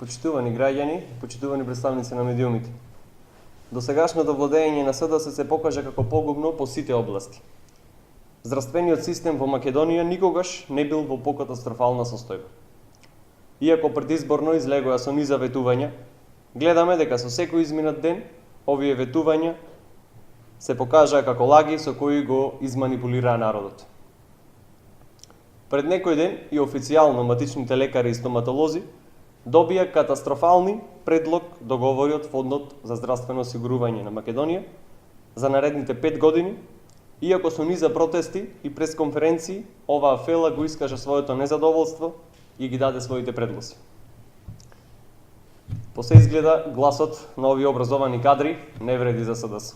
Почитувани граѓани, почитувани представници на медиумите. Досегашното владење на СДС се покажа како погубно по сите области. Здравствениот систем во Македонија никогаш не бил во покатастрофална состојба. Иако предизборно излегоа со низа ветувања, гледаме дека со секој изминат ден овие ветувања се покажаа како лаги со кои го изманипулираа народот. Пред некој ден и официјално матичните лекари и стоматолози добија катастрофални предлог договори од Фондот за здравствено осигурување на Македонија за наредните 5 години, иако со низа протести и пресконференции оваа фела го искажа своето незадоволство и ги даде своите предлози. По се изгледа гласот на овие образовани кадри не вреди за СДС.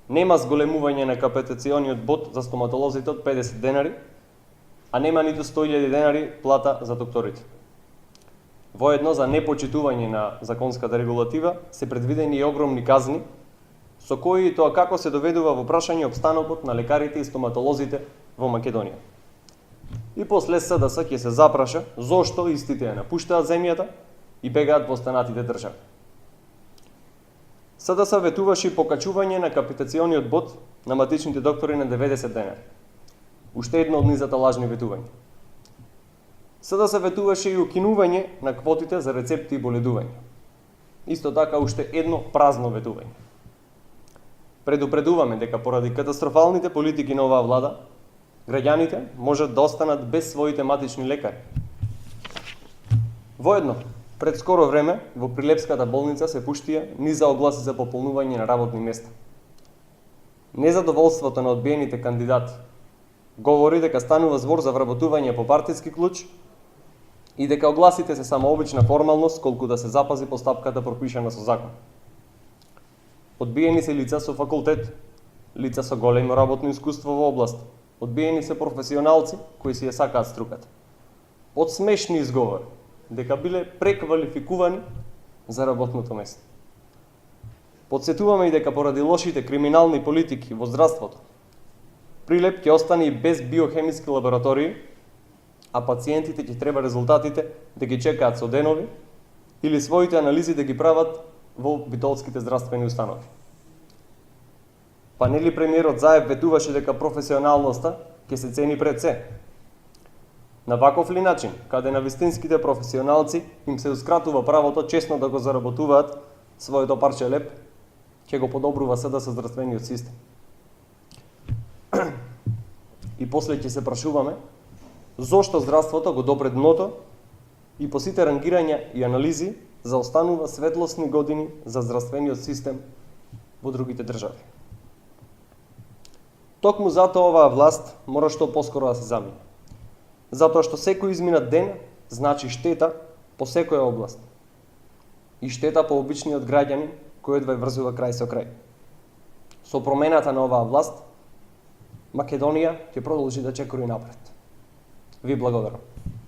Нема зголемување на капитациониот бод за стоматолозите од 50 денари, а нема ниту 100.000 денари плата за докторите. Воедно за непочитување на законската регулатива се предвидени и огромни казни, со кои тоа како се доведува во прашање опстанокот на лекарите и стоматолозите во Македонија. И после СДС ќе се запраша зошто истите ја напуштаат земјата и бегаат во останатите држави. СДС ветуваше и покачување на капитациониот бод на матичните доктори на 90 денари. Уште едно од низата лажни ветувања. СДС ветуваше и укинување на квотите за рецепти и боледување. Исто така уште едно празно ветување. Предупредуваме дека поради катастрофалните политики на оваа влада, граѓаните можат да останат без своите матични лекари. Воедно, пред скоро време во Прилепската болница се пуштија низа огласи за пополнување на работни места. Незадоволството на одбиените кандидати говори дека станува збор за вработување по партиски клуч и дека огласите се само обична формалност колку да се запази постапката пропишана со закон. Одбиени се лица со факултет, лица со големо работно искуство во област, одбиени се професионалци кои си ја сакаат струката. Од смешни изговори дека биле преквалификувани за работното место. Подсетуваме и дека поради лошите криминални политики во здравството, Прилеп ќе остане и без биохемиски лаборатории, а пациентите ќе треба резултатите да ги чекаат со денови или своите анализи да ги прават во битолските здравствени установи. Па нели премиерот Заев ветуваше дека професионалноста ќе се цени пред се? На ваков ли начин, каде на вистинските професионалци им сеускратува правото честно да го заработуваат своето парче леп, ќе го подобрува СДС здравствениот систем. И после ќе се прашуваме зошто здравството го допре дното и по сите рангирања и анализи заостанува светлосни години за здравствениот систем во другите држави. Токму затоа оваа власт мора што поскоро да се замине. Затоа што секој изминат ден значи штета по секоја област. И штета по обичниот граѓанин кој едва врзува крај со крај. Со промената на оваа власт, Македонија ќе продолжи да чекори напред. Ви благодарам.